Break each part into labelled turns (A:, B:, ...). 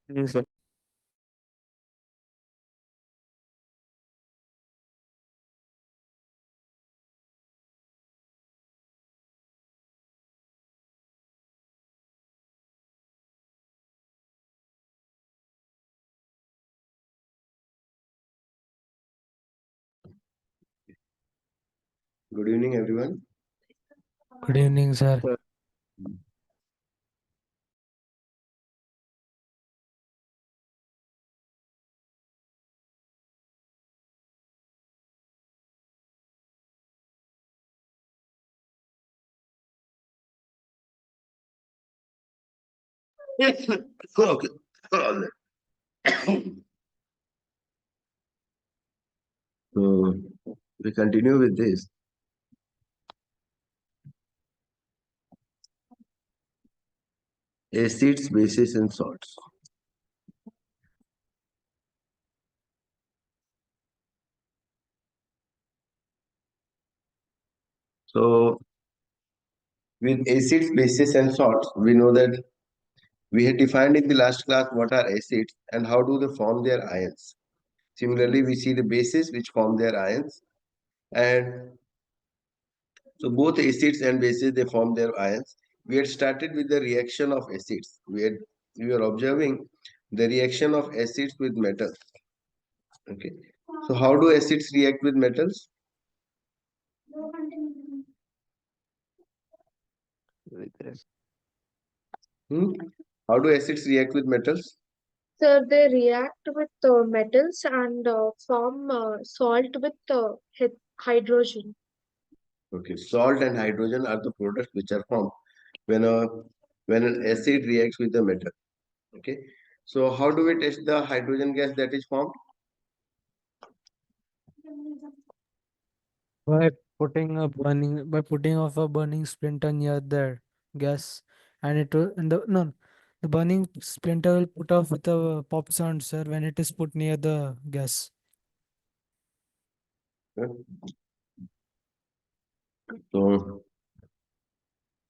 A: Yes, sir.
B: Good evening, everyone.
C: Good evening, sir.
A: Sir.
B: Okay. So we continue with this. Acids, bases, and salts. So with acids, bases, and salts, we know that we had defined in the last class what are acids and how do they form their ions. Similarly, we see the bases which form their ions, and so both acids and bases they form their ions. We had started with the reaction of acids. We were observing the reaction of acids with metals. Okay. So how do acids react with metals? Hmm? How do acids react with metals?
D: So they react with metals and form salt with hydrogen.
B: Okay, salt and hydrogen are the products which are formed when a when an acid reacts with the metal. Okay. So how do we test the hydrogen gas that is formed?
C: By putting off a burning splinter near the gas, and it will and the no, the burning splinter will put off with a pop sound, sir, when it is put near the gas.
B: So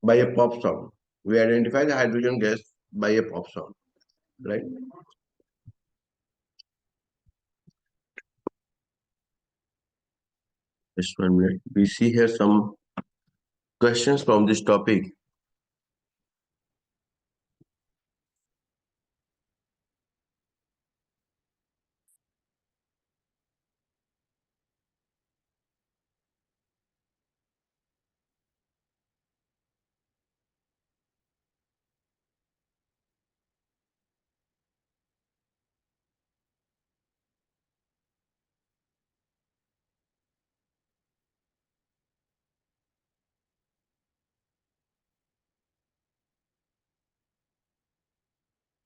B: by a pop sound, we identify the hydrogen gas by a pop sound, right? Just 1 minute. We see here some questions from this topic.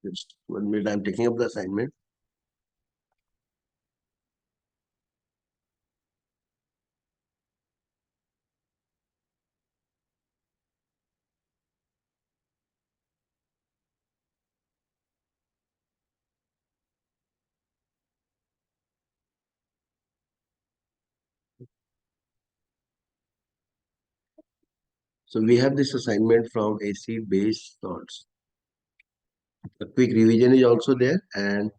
B: Just 1 minute. I'm taking up the assignment. So we have this assignment from acid base salts. A quick revision is also there, and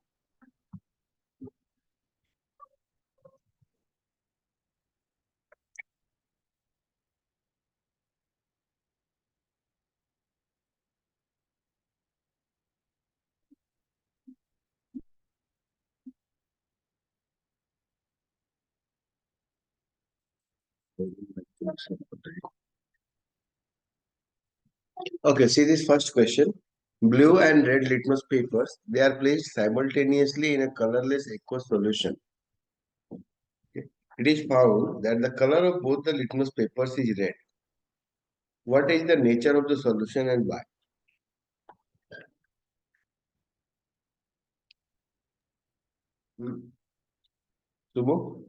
B: Okay, see this first question. Blue and red litmus papers, they are placed simultaneously in a colorless aqueous solution. Okay. It is found that the color of both the litmus papers is red. What is the nature of the solution and why? Hmm. Sumo?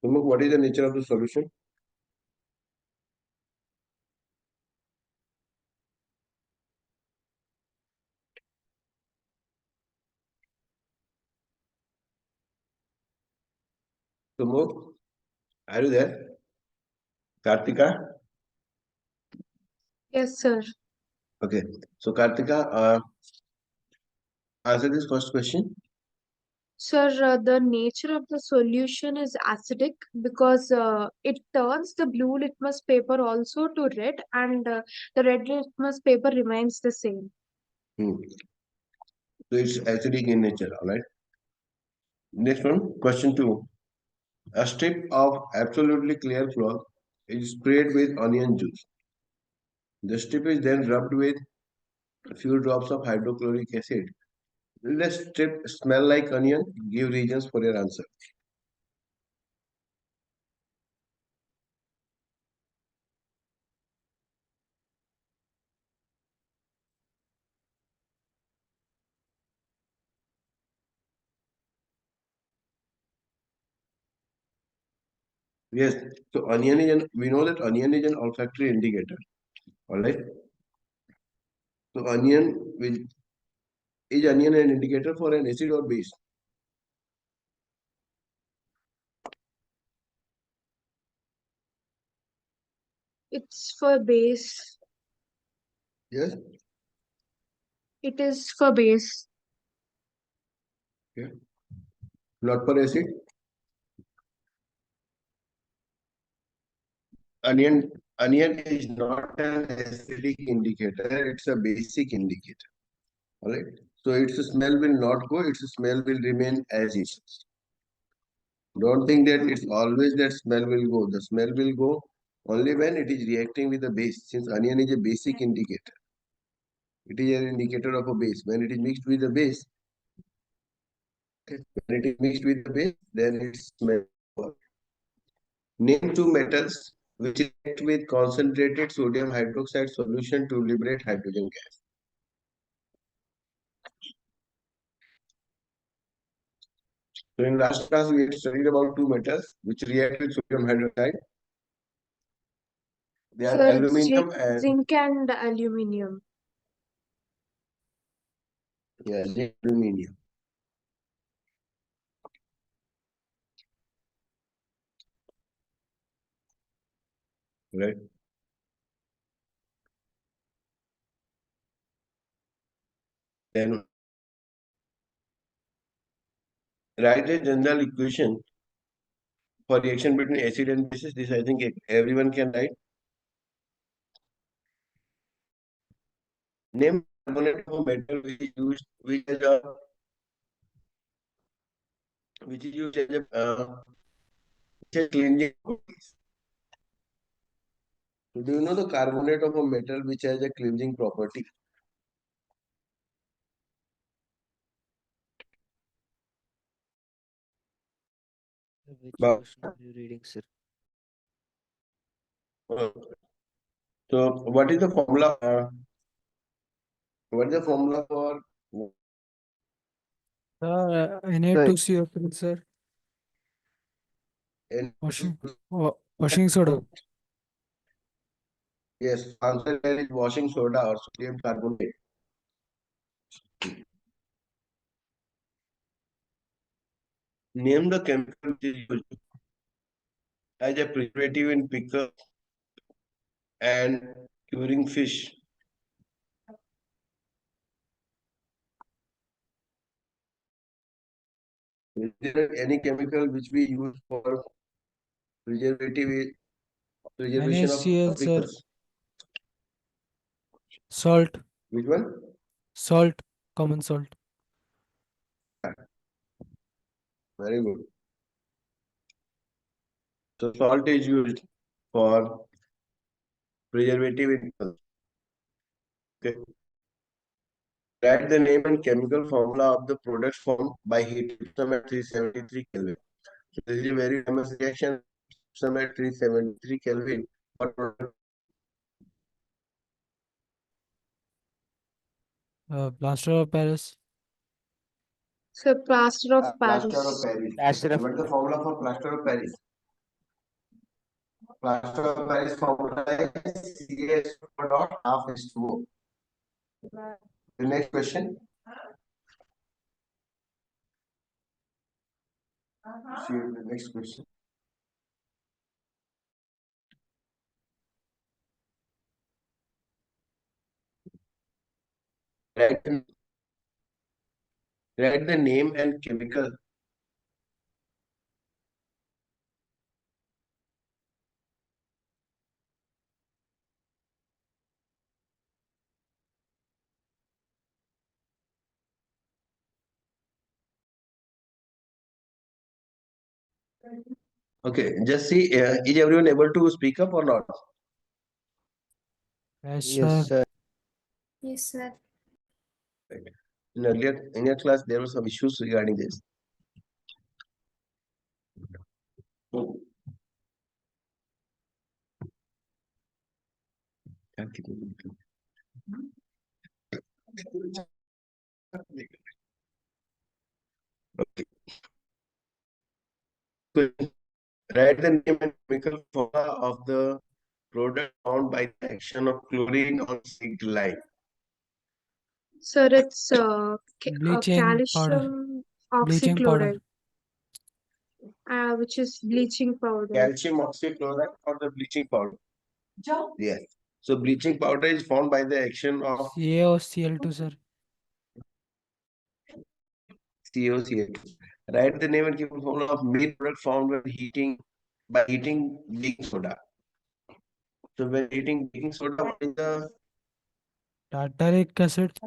B: Sumo, what is the nature of the solution? Sumo, are you there? Kartika?
D: Yes, sir.
B: Okay. So Kartika, answer this first question.
D: Sir, the nature of the solution is acidic because it turns the blue litmus paper also to red, and the red litmus paper remains the same.
B: Hmm. So it's acidic in nature, all right. Next one, question 2. A strip of absolutely clear cloth is sprayed with onion juice. The strip is then rubbed with a few drops of hydrochloric acid. Will the strip smell like onion? Give reasons for your answer. Yes, so we know that onion is an olfactory indicator. All right. So is onion an indicator for an acid or base?
D: It's for base.
B: Yes.
D: It is for base.
B: Okay. Not for acid. Onion onion is not an acidic indicator. It's a basic indicator. All right. So its smell will not go. Its smell will remain as is. Don't think that it's always that smell will go. The smell will go only when it is reacting with the base. Since onion is a basic indicator, it is an indicator of a base. When it is mixed with the base, okay, when it is mixed with the base, then it smells. Name two metals which react with concentrated sodium hydroxide solution to liberate hydrogen gas. So in last class we had studied about two metals which react with sodium hydroxide. They are
D: Sir,
B: aluminum and
D: zinc and aluminium.
B: yeah, zinc aluminium. Right. Then write a general equation for reaction between acid and bases. This I think everyone can write. Name carbonate of metal which is used which is used as a cleansing properties. So do you know the carbonate of a metal which has a cleansing property?
A: Which
B: But,
A: question are you reading, sir?
B: uh, so what is the formula? What is the formula for
C: Na 2CO3, sir.
B: N-
C: Washing soda.
B: yes, answer there is washing soda or sodium carbonate. Name the chemical which is used as a preservative in pickle and curing fish. Is there any chemical which we use for preservative preservation
C: NaCl,
B: of
C: sir.
B: pickles?
C: Salt.
B: Which one?
C: Salt. Common salt.
B: Very good. So salt is used for preservative in culture. Okay. Write the name and chemical formula of the product formed by heat system at 373 Kelvin. So this is a very famous reaction. System at 373 Kelvin. What product?
C: Plaster of Paris.
D: So plaster of
B: Plaster
D: Paris.
B: of Paris.
A: Plaster of
B: What is the formula for plaster of Paris? Plaster of Paris formula is CaS4 dot half H2O. The next question. See the next question. Write the, write the name and chemical. Okay, just see, is everyone able to speak up or not?
C: Yes,
A: yes,
C: sir.
A: sir.
E: Yes, sir.
B: Right. In your class, there were some issues regarding this. Okay. Write the name and chemical formula of the product found by the action of chlorine on zinc lime.
D: Sir, it's
C: Bleaching powder.
D: calcium
C: Bleaching powder.
D: oxychloride, which is bleaching powder.
B: Calcium oxychloride or the bleaching powder? Yes. So bleaching powder is formed by the action of
C: CaOCl2, sir.
B: COCl2. Write the name and chemical formula of main product formed by heating baking soda. So when heating baking soda, what is the
C: Tartaric acid.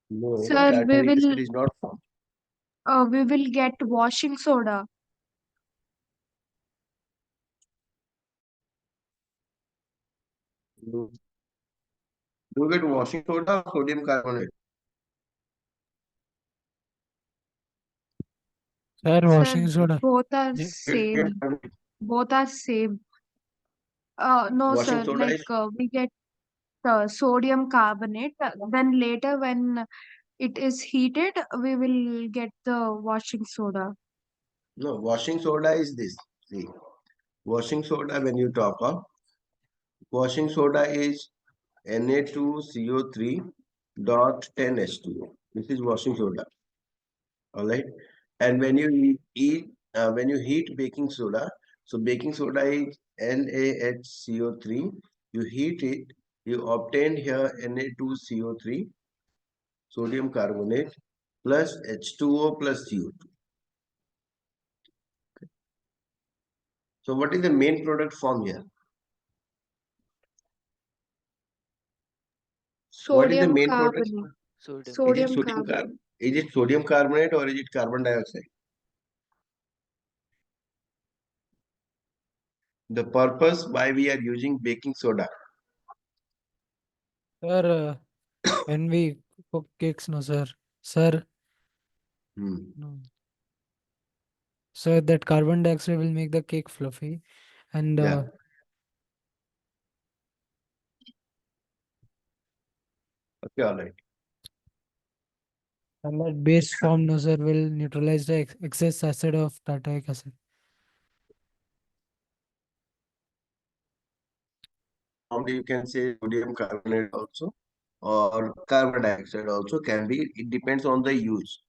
B: no
D: Sir,
B: tartaric acid is not formed.
D: we will get washing soda.
B: Do you get washing soda or sodium carbonate?
C: Sir,
D: Sir,
C: washing soda.
D: both are
C: Yeah.
D: same. Both are same. No,
B: Washing
D: sir.
B: soda
D: Like
B: is
D: we get sodium carbonate. Then later, when it is heated, we will get the washing soda.
B: no washing soda is this. See, washing soda when you talk of washing soda is Na2CO3 dot 10H2O. This is washing soda. All right. And when you when you heat baking soda, so baking soda is NaHCO3. You heat it, you obtain here Na2CO3, sodium carbonate, plus H2O plus CO2. So what is the main product form here? What is the
D: Sodium
B: main product?
D: carbonate.
A: Sodium.
D: Sodium carbonate.
B: Is it sodium carbonate or is it carbon dioxide? The purpose why we are using baking soda.
C: Sir, when we cook cakes, no, sir. Sir,
B: Hmm.
C: no. Sir, that carbon dioxide will make the cake fluffy. And
B: Yeah. Okay, all right.
C: and that base form, no, sir, will neutralize the excess acid of tartaric acid.
B: You can say sodium carbonate also or carbon dioxide also can be. It depends on the use.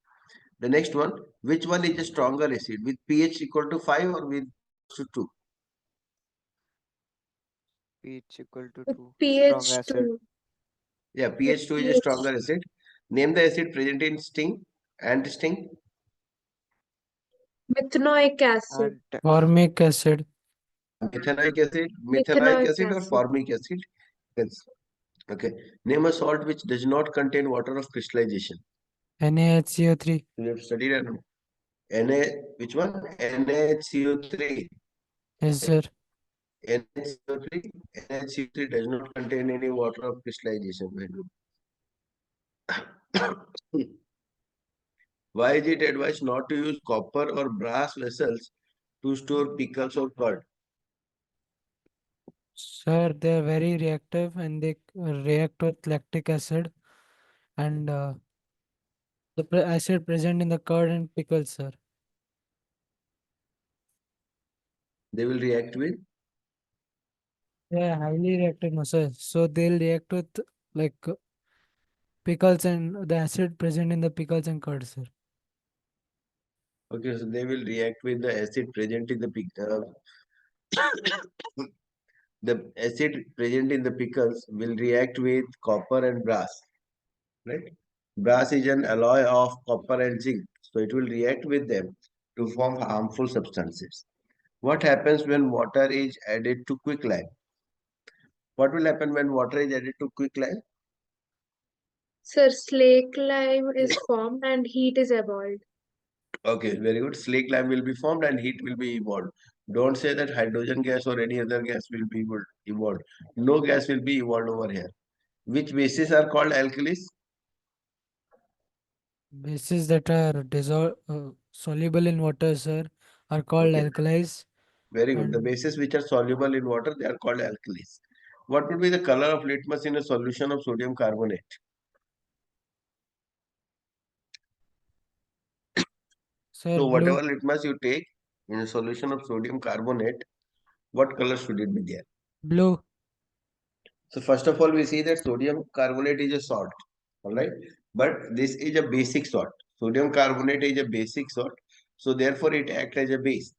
B: The next one, which one is a stronger acid with pH equal to 5 or with to 2?
A: pH equal to
D: With
A: 2. Strong
D: pH
A: acid.
D: 2.
B: Yeah,
D: With
B: pH 2 is a
D: pH
B: stronger acid. Name the acid present in sting and sting.
D: methanoic acid.
A: And
C: Formic acid.
B: Methanoic acid or
D: acid.
B: formic acid. Yes. Okay. Name a salt which does not contain water of crystallization.
C: NaHCO3.
B: We have studied Na, which one? NaHCO3.
C: Yes, sir.
B: NaHCO3. NaHCO3 does not contain any water of crystallization value. Why is it advised not to use copper or brass vessels to store pickles or curd?
C: Sir, they are very reactive and they react with lactic acid and the acid present in the curd and pickles, sir.
B: They will react with.
C: They are highly reactive, no, sir. So they'll react with like pickles and the acid present in the pickles and curd, sir.
B: Okay, so they will react with the acid present in the the acid present in the pickles will react with copper and brass, right? Brass is an alloy of copper and zinc, so it will react with them to form harmful substances. What happens when water is added to quicklime? What will happen when water is added to quicklime?
D: Sir, slake lime is formed and heat is evolved.
B: Okay, very good. Slake lime will be formed and heat will be evolved. Don't say that hydrogen gas or any other gas will be evolved. No gas will be evolved over here. Which bases are called alkalis?
C: Bases that are soluble in water, sir, are called
B: Okay,
C: alkalis.
B: very good. The
C: And
B: bases which are soluble in water, they are called alkalis. What would be the color of litmus in a solution of sodium carbonate?
C: sir,
B: So
C: blue.
B: whatever litmus you take in a solution of sodium carbonate, what color should it be there?
C: Blue.
B: So first of all, we see that sodium carbonate is a salt, all right? But this is a basic salt. Sodium carbonate is a basic salt, so therefore it acts as a base.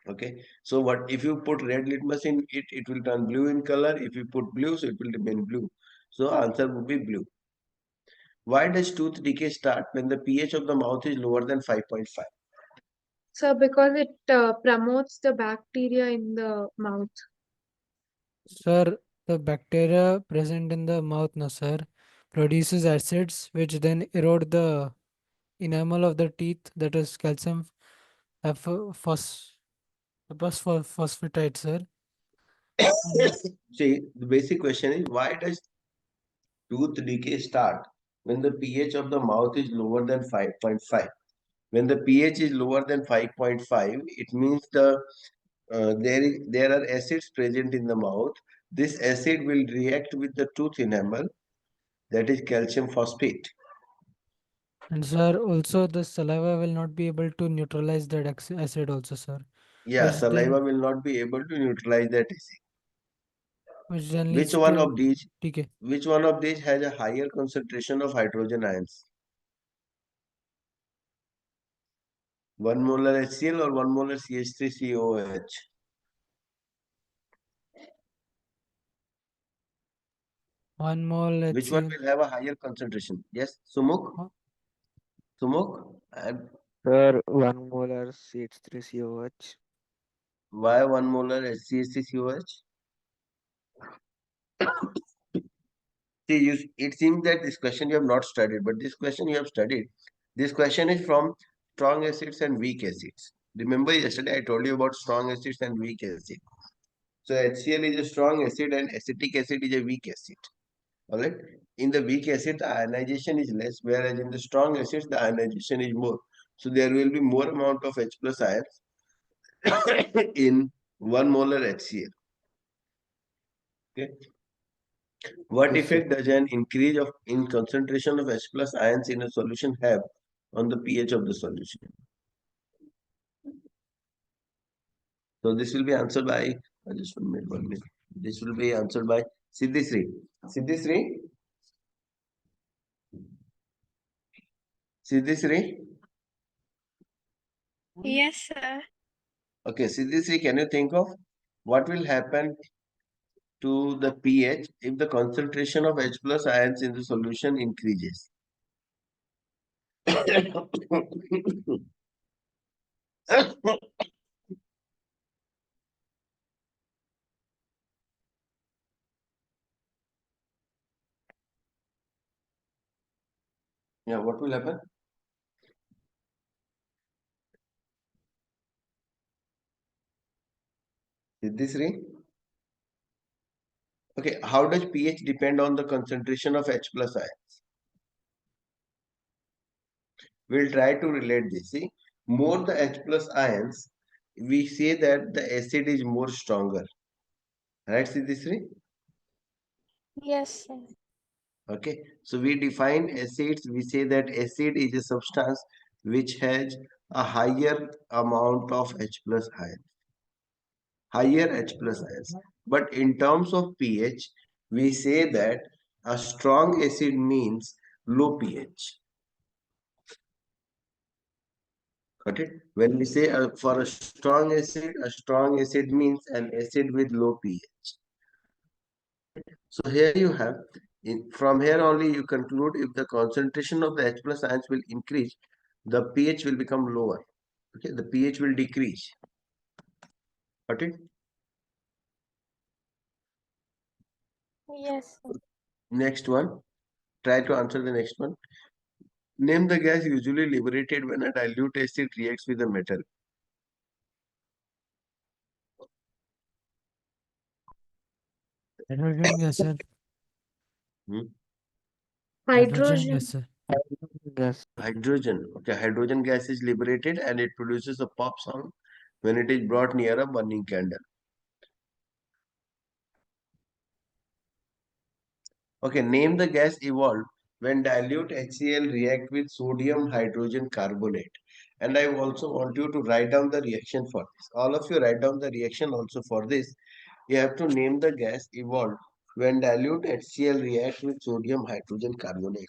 B: Okay. So what if you put red litmus in it, it will turn blue in color. If you put blue, so it will remain blue. So answer would be blue. Why does tooth decay start when the pH of the mouth is lower than 5.5?
D: So because it promotes the bacteria in the mouth.
C: Sir, the bacteria present in the mouth, no, sir, produces acids which then erode the enamel of the teeth, that is calcium phos, phosphatide, sir. And
B: See, the basic question is why does tooth decay start when the pH of the mouth is lower than 5.5? When the pH is lower than 5.5, it means there are acids present in the mouth. This acid will react with the tooth enamel, that is calcium phosphate.
C: and sir, also the saliva will not be able to neutralize that acid also, sir,
B: Yeah,
C: which then
B: saliva will not be able to neutralize that acid.
C: which then
B: Which
C: leads
B: one
C: to
B: of these
C: decay.
B: which one of these has a higher concentration of hydrogen ions? 1 molar HCl or 1 molar CH3COOH?
C: 1 mole
B: Which one
C: HCl.
B: will have a higher concentration? Yes, Sumuk?
C: uh,
B: Sumuk? And
A: Sir, 1 molar CH3COH.
B: why 1 molar HCl3COH? See, it seems that this question you have not studied, but this question you have studied. This question is from strong acids and weak acids. Remember yesterday I told you about strong acids and weak acids. So HCl is a strong acid and acetic acid is a weak acid. Alright. In the weak acid, the ionization is less, whereas in the strong acids, the ionization is more. So there will be more amount of H plus ions in 1 molar HCl. Okay. What
A: Yes, sir.
B: effect does an increase in concentration of H plus ions in a solution have on the pH of the solution? So this will be answered by, I just 1 minute. This will be answered by Siddhisri. Siddhisri? Siddhisri?
E: Yes, sir.
B: Okay, Siddhisri, can you think of what will happen to the pH if the concentration of H plus ions in the solution increases? Yeah, what will happen? Siddhisri? Okay, how does pH depend on the concentration of H plus ions? We'll try to relate this. See, more the H plus ions, we say that the acid is more stronger. Right, Siddhisri?
E: Yes, sir.
B: Okay, so we define acids, we say that acid is a substance which has a higher amount of H plus ions, higher H plus ions. But in terms of pH, we say that a strong acid means low pH. Got it? When we say for a strong acid means an acid with low pH. So here you have, from here only you conclude if the concentration of the H plus ions will increase, the pH will become lower. Okay, the pH will decrease. Got it?
E: Yes, sir.
B: Next one. Try to answer the next one. Name the gas usually liberated when a dilute acid reacts with a metal.
C: Hydrogen gas, sir.
B: Hmm?
C: Hydrogen gas,
D: Hydrogen.
C: sir.
A: Yes.
B: Hydrogen. Okay, hydrogen gas is liberated and it produces a pop sound when it is brought near a burning candle. Okay, name the gas evolved when dilute HCl react with sodium hydrogen carbonate. And I also want you to write down the reaction for this. All of you write down the reaction also for this. You have to name the gas evolved when dilute HCl react with sodium hydrogen carbonate.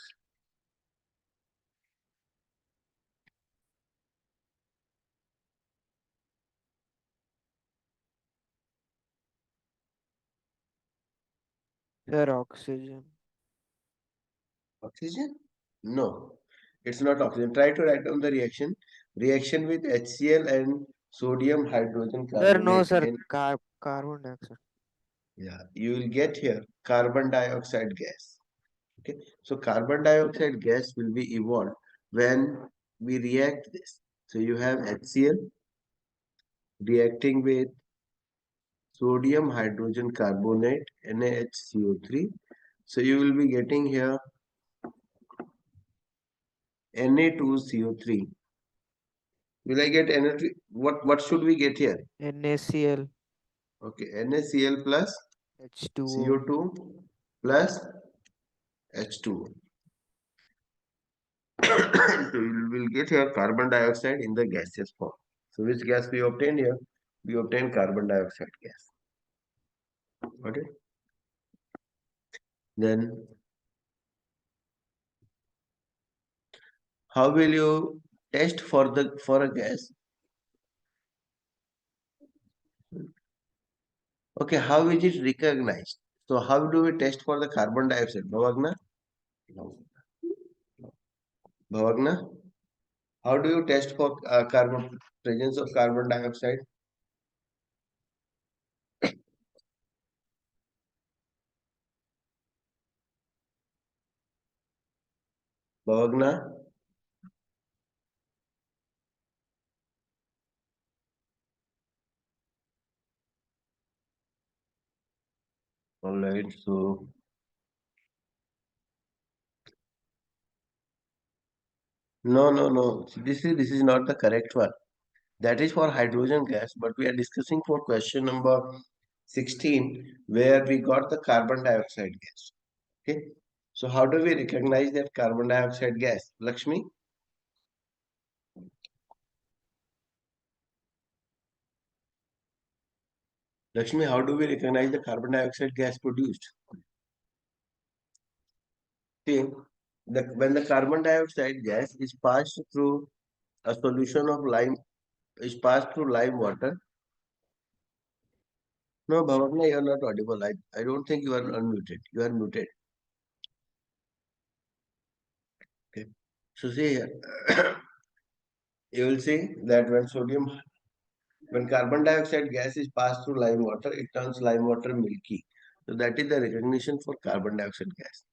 A: Sir, oxygen.
B: Oxygen? No, it's not oxygen. Try to write down the reaction. Reaction with HCl and sodium hydrogen
A: Sir, no,
B: carbonate.
A: sir.
B: And
A: Carbon dioxide.
B: yeah, you will get here carbon dioxide gas. Okay, so carbon dioxide gas will be evolved when we react this. So you have HCl reacting with sodium hydrogen carbonate NaHCO3. So you will be getting here Na2CO3. Will I get Na3? What should we get here?
A: NaCl.
B: Okay, NaCl plus
A: H2O.
B: CO2 plus H2O. So you will get here carbon dioxide in the gaseous form. So which gas we obtained here? We obtained carbon dioxide gas. Okay. Then how will you test for a gas? Okay, how is it recognized? So how do we test for the carbon dioxide? Bhavagna? Bhavagna? How do you test for carbon presence of carbon dioxide? Bhavagna? All right. So no. This is not the correct one. That is for hydrogen gas, but we are discussing for question number 16, where we got the carbon dioxide gas. Okay. So how do we recognize that carbon dioxide gas? Lakshmi? Lakshmi, how do we recognize the carbon dioxide gas produced? See, when the carbon dioxide gas is passed through a solution of lime, is passed through lime water. No, Bhavagna, you are not audible. I don't think you are unmuted. You are muted. Okay. So see here, you will see that when carbon dioxide gas is passed through lime water, it turns lime water milky. So that is the recognition for carbon dioxide gas.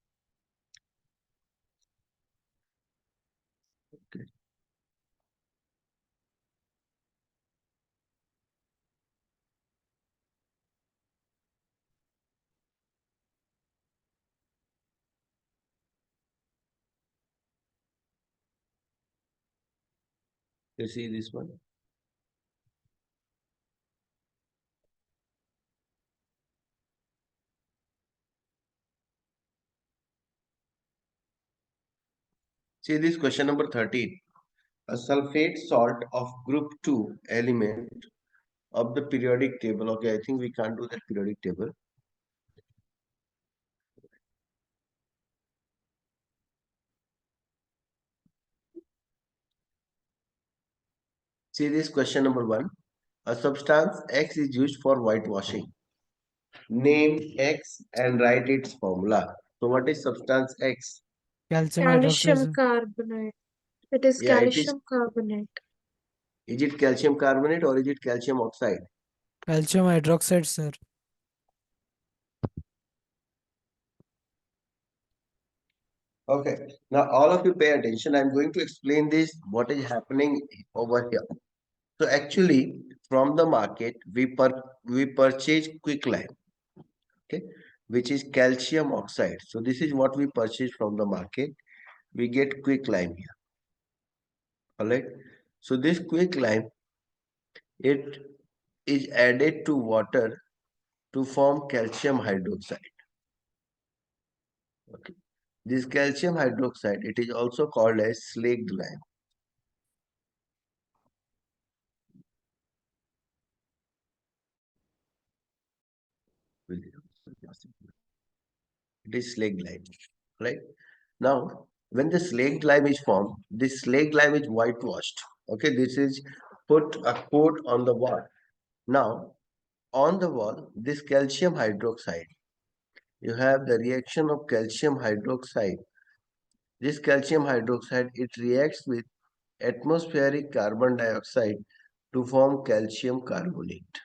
B: You see this one. See this question number 13. A sulfate salt of group 2 element of the periodic table. Okay, I think we can't do that periodic table. See this question number 1. A substance X is used for whitewashing. Name X and write its formula. So what is substance X?
C: Calcium
D: Calcium
C: hydroxide.
D: carbonate. It is
B: Yeah, it is.
D: calcium carbonate.
B: Is it calcium carbonate or is it calcium oxide?
C: Calcium hydroxide, sir.
B: Okay. Now all of you pay attention. I'm going to explain this, what is happening over here. So actually, from the market, we purchase quicklime, okay, which is calcium oxide. So this is what we purchase from the market. We get quicklime here. All right. So this quicklime, it is added to water to form calcium hydroxide. Okay. This calcium hydroxide, it is also called as slaked lime. It is slaked lime, right? Now, when the slaked lime is formed, this slaked lime is whitewashed. Okay, this is put a coat on the wall. Now, on the wall, this calcium hydroxide, you have the reaction of calcium hydroxide. This calcium hydroxide, it reacts with atmospheric carbon dioxide to form calcium carbonate.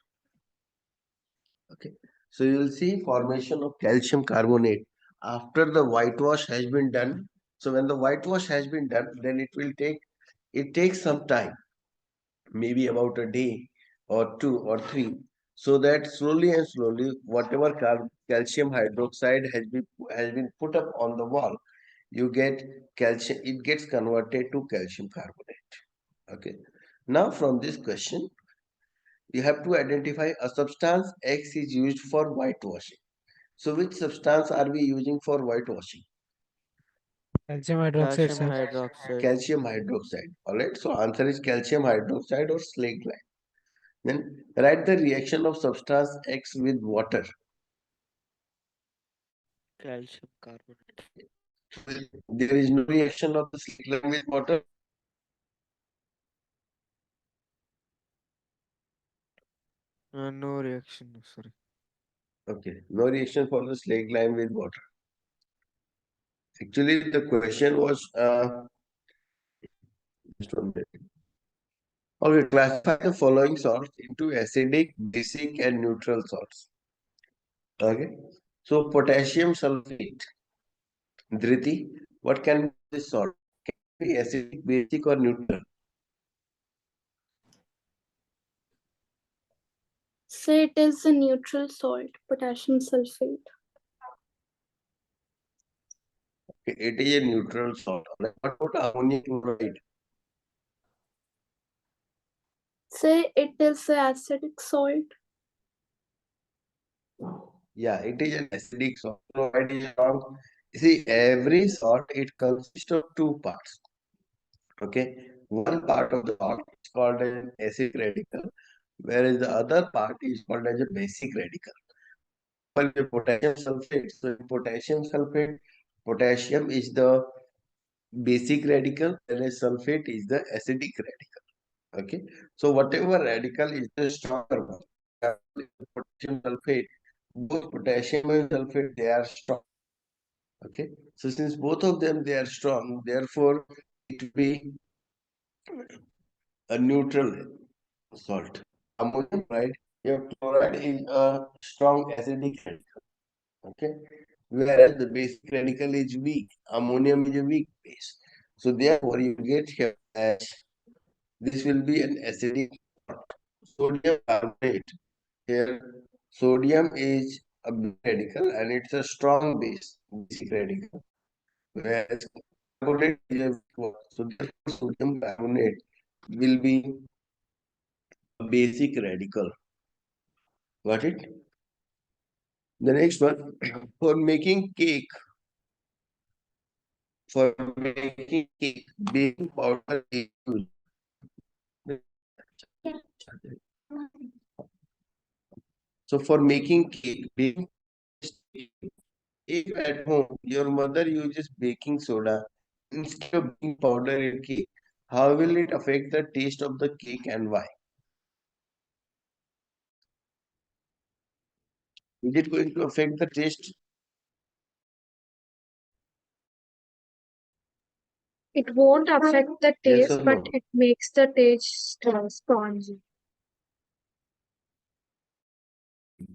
B: Okay, so you will see formation of calcium carbonate after the whitewash has been done. So when the whitewash has been done, then it takes some time, maybe about a day or 2 or 3, so that slowly and slowly whatever calcium hydroxide has been put up on the wall, you get calcium, it gets converted to calcium carbonate. Okay, now from this question you have to identify a substance X is used for whitewashing. So which substance are we using for whitewashing?
C: Calcium hydroxide,
A: Calcium
C: sir.
A: hydroxide.
B: Calcium hydroxide. All right. So answer is calcium hydroxide or slaked lime. Then write the reaction of substance X with water.
A: Calcium carbonate.
B: There is no reaction of the slaked lime with water.
A: No reaction. No, sorry.
B: Okay. No reaction for the slaked lime with water. Actually, the question was just 1 minute. Okay, classify the following salts into acidic, basic, and neutral salts. Okay. So potassium sulfate. Dhriti, what can be this salt? Can it be acidic, basic, or neutral?
E: So it is a neutral salt, potassium sulfate.
B: Okay, it is a neutral salt. What about ammonium chloride?
E: Say it is an acidic salt.
B: Yeah, it is an acidic salt. Chloride is wrong. See, every salt, it consists of two parts. Okay, one part of the salt is called an acidic radical, whereas the other part is called as a basic radical. For the potassium sulfate, so in potassium sulfate, potassium is the basic radical, whereas sulfate is the acidic radical. Okay, so whatever radical is the stronger one, potassium sulfate, both potassium and sulfate, they are strong. Okay, so since both of them they are strong, therefore it will be a neutral salt. Ammonium chloride, your chloride is a strong acidic radical. Okay, whereas the basic radical is weak. Ammonium is a weak base. So therefore you get here as this will be an acidic salt. Sodium carbonate. Here sodium is a big radical and it's a strong base, basic radical. Whereas carbonate is a weak one. So therefore sodium carbonate will be a basic radical. Got it? The next one, for making cake, baking powder is used. So for making cake, if at home your mother uses baking soda instead of baking powder in cake, how will it affect the taste of the cake and why? Is it going to affect the taste?
D: It won't affect the
B: Yes
D: taste,
B: or
D: but
B: no?
D: it makes the taste spongy.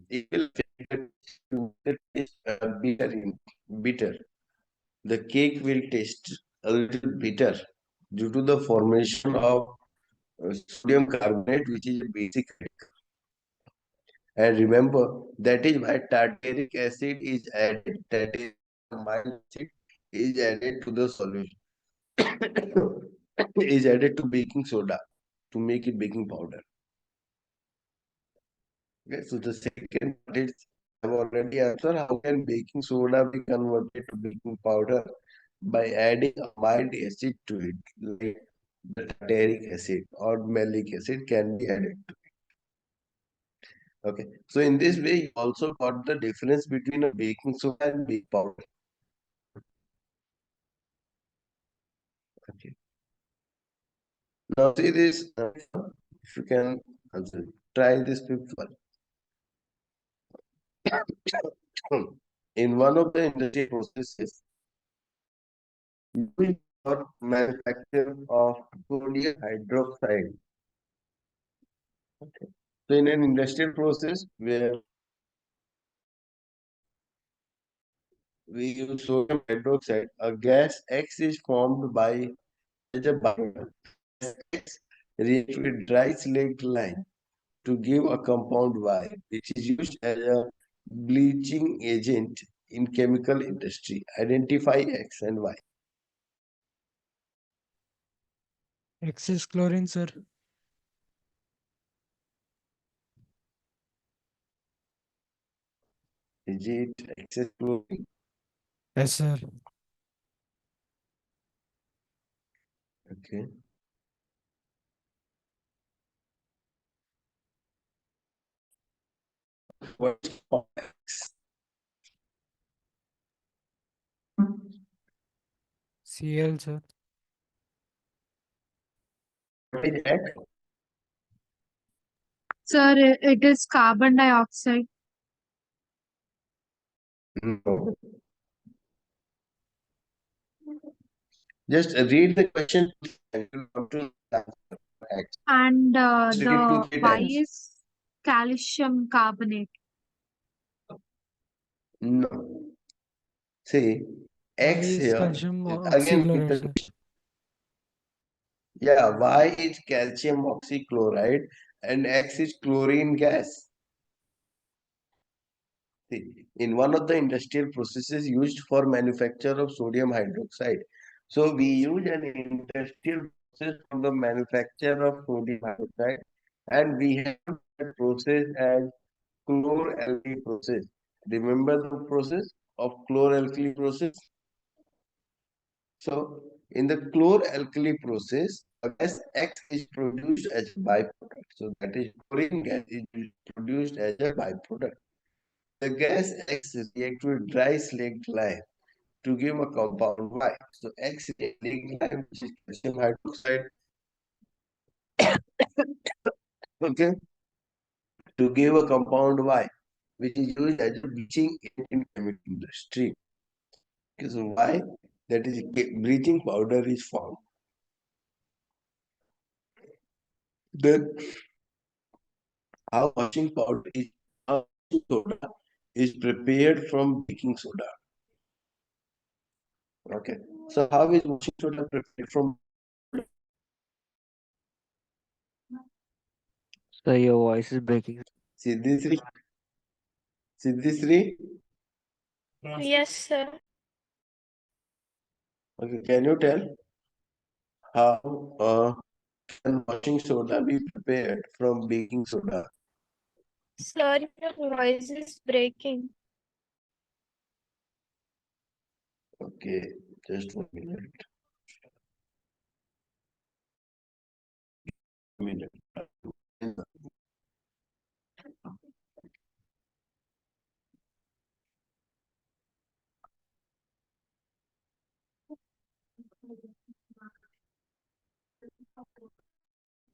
B: It will affect the taste bitter. The cake will taste a little bitter due to the formation of sodium carbonate, which is a basic. And remember, that is why tartaric acid is added, that is amine acid is added to the solution, is added to baking soda to make it baking powder. Okay, so the second part is, I've already answered, how can baking soda be converted to baking powder? By adding amine acid to it, like the tartaric acid or malic acid can be added. Okay, so in this way, you also got the difference between a baking soda and baking powder. Okay. Now see this, if you can answer, try this fifth one. In one of the industry processes, used for manufacture of sodium hydroxide. Okay. So in an industrial process where we use sodium hydroxide, a gas X is formed by as a byproduct. X reacts with dry slaked lime to give a compound Y, which is used as a bleaching agent in chemical industry. Identify X and Y.
C: Excess chlorine, sir.
B: Is it excess chlorine?
C: Yes, sir.
B: Okay. What's X?
C: Cl, sir.
B: What is X?
D: Sir, it is carbon dioxide.
B: No. Just read the question and you have to answer X.
D: And
B: Just read two,
D: the
B: three
D: Y
B: times.
D: is calcium carbonate.
B: No. See,
C: Y
B: X
C: is
B: here,
C: calcium
B: again read
C: oxychloride,
B: the
C: sir.
B: question. Yeah, Y is calcium oxychloride and X is chlorine gas. See, in one of the industrial processes used for manufacture of sodium hydroxide. So we use an industrial process for the manufacture of sodium hydroxide and we have that process as chloralkali process. Remember the process of chloralkali process? So in the chloralkali process, a gas X is produced as a byproduct. So that is chlorine gas is produced as a byproduct. The gas X reacts with dry slaked lime to give a compound Y. So X slaked lime, which is calcium hydroxide, okay, to give a compound Y, which is used as a bleaching agent in chemical industry. Okay, so why that is bleaching powder is formed. Then how washing powder is how washing soda is prepared from baking soda. Okay, so how is washing soda prepared from?
A: So your voice is breaking.
B: Siddhisri? Siddhisri?
E: Yes, sir.
B: Okay, can you tell how Can washing soda be prepared from baking soda?
F: Sir, your voice is breaking.
B: Okay, just 1 minute. Minute.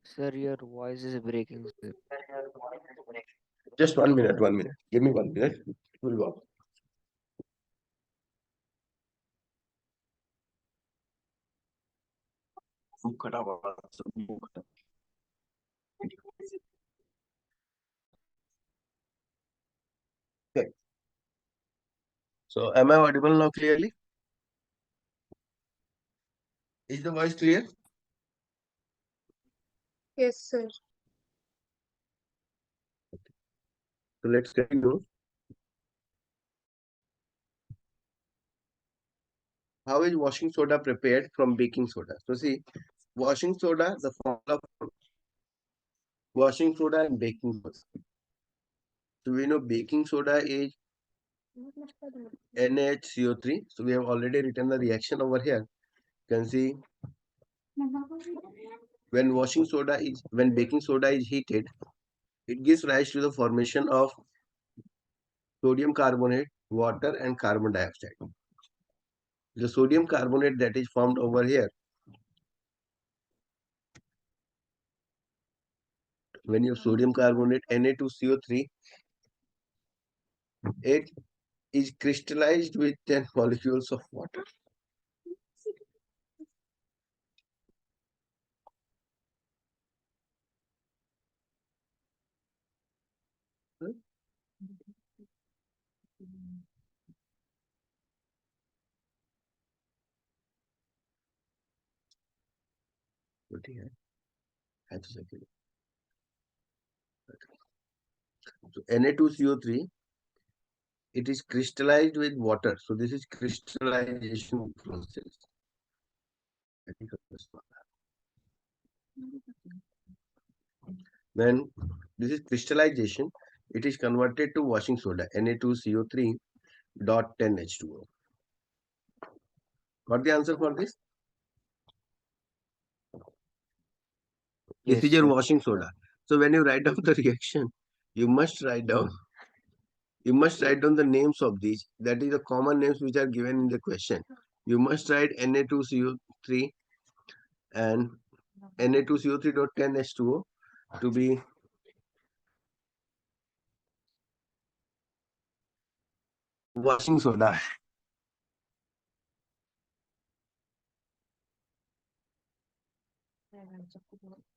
A: Sir, your voice is breaking, sir.
B: Just 1 minute, 1 minute. Give me 1 minute. We'll go. Okay. So, am I audible now clearly? Is the voice clear?
D: Yes, sir.
B: So, let's continue. How is washing soda prepared from baking soda? So, see, washing soda, the formula for washing soda and baking soda. So, we know baking soda is NaHCO3. So, we have already written the reaction over here. You can see when baking soda is heated, it gives rise to the formation of sodium carbonate, water, and carbon dioxide. The sodium carbonate that is formed over here, when you have sodium carbonate Na2CO3, it is crystallized with 10 molecules of water. So Na2CO3, it is crystallized with water. So this is crystallization process. When this is crystallization, it is converted to washing soda, Na2CO3 dot 10H2O. Got the answer for this? This
A: Yes,
B: is your
A: sir.
B: washing soda. So when you write down the reaction, you must write down the names of these. That is the common names which are given in the question. You must write Na2CO3 and Na2CO3.10H2O to be washing soda.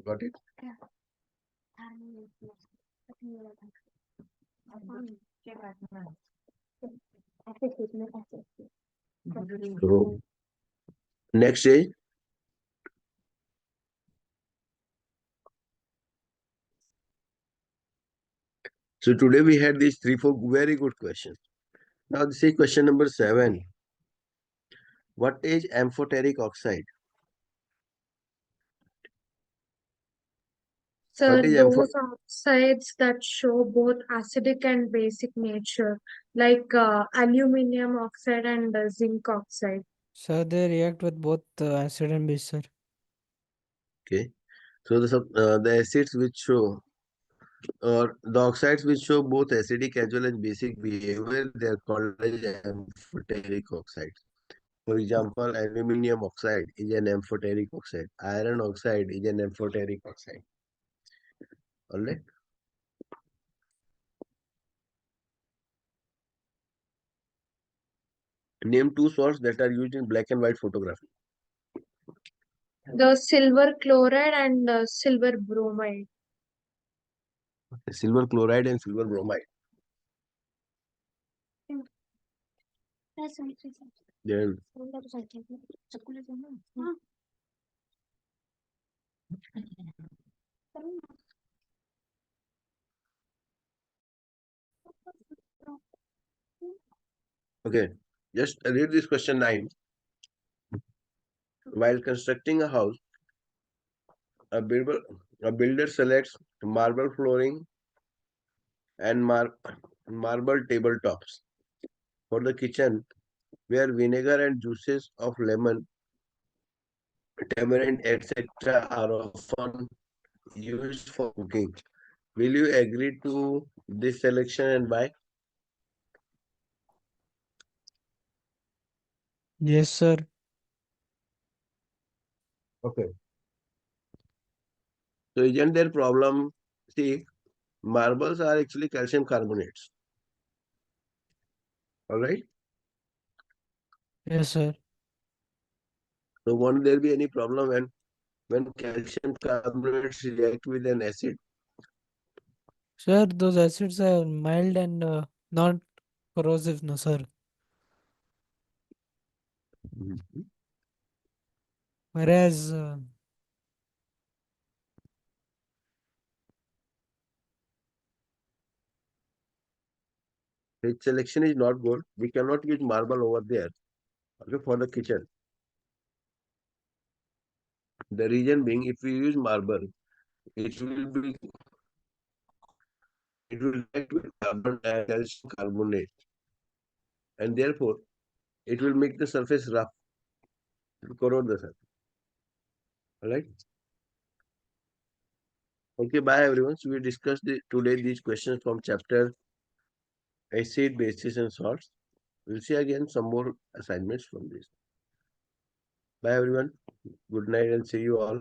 B: Got it? So next is so today we had these 3-4 very good questions. Now this is question number 7. What is amphoteric oxide?
D: Sir,
B: What is
D: those oxides that show both acidic and basic nature, like aluminum oxide and zinc oxide.
C: Sir, they react with both acid and base, sir.
B: Okay. So the acids which show or the oxides which show both acidic as well as basic behavior, they are called as amphoteric oxides. For example, aluminum oxide is an amphoteric oxide. Iron oxide is an amphoteric oxide. Alright. Name 2 salts that are used in black and white photography.
D: The silver chloride and silver bromide.
B: Silver chloride and silver bromide. Then okay, just read this question 9. While constructing a house, A builder, a builder selects marble flooring and marble tabletops. For the kitchen, where vinegar and juices of lemon, tamarind, etc. are often used for cooking. Will you agree to this selection and why?
C: Yes, sir.
B: Okay. So isn't there problem? See, marbles are actually calcium carbonates. All right.
C: Yes, sir.
B: So won't there be any problem when calcium carbonates react with an acid?
C: Sir, those acids are mild and not corrosive, no, sir.
B: Mhm.
C: Whereas,
B: Its selection is not good. We cannot use marble over there. Okay, for the kitchen. The reason being, if we use marble, it will be it will react with carbon calcium carbonate, and therefore it will make the surface rough. It will corrode the surface. All right. Okay. Bye, everyone. So we discussed today these questions from chapter acid, bases, and salts. We'll see again some more assignments from this. Bye, everyone. Good night, and see you all.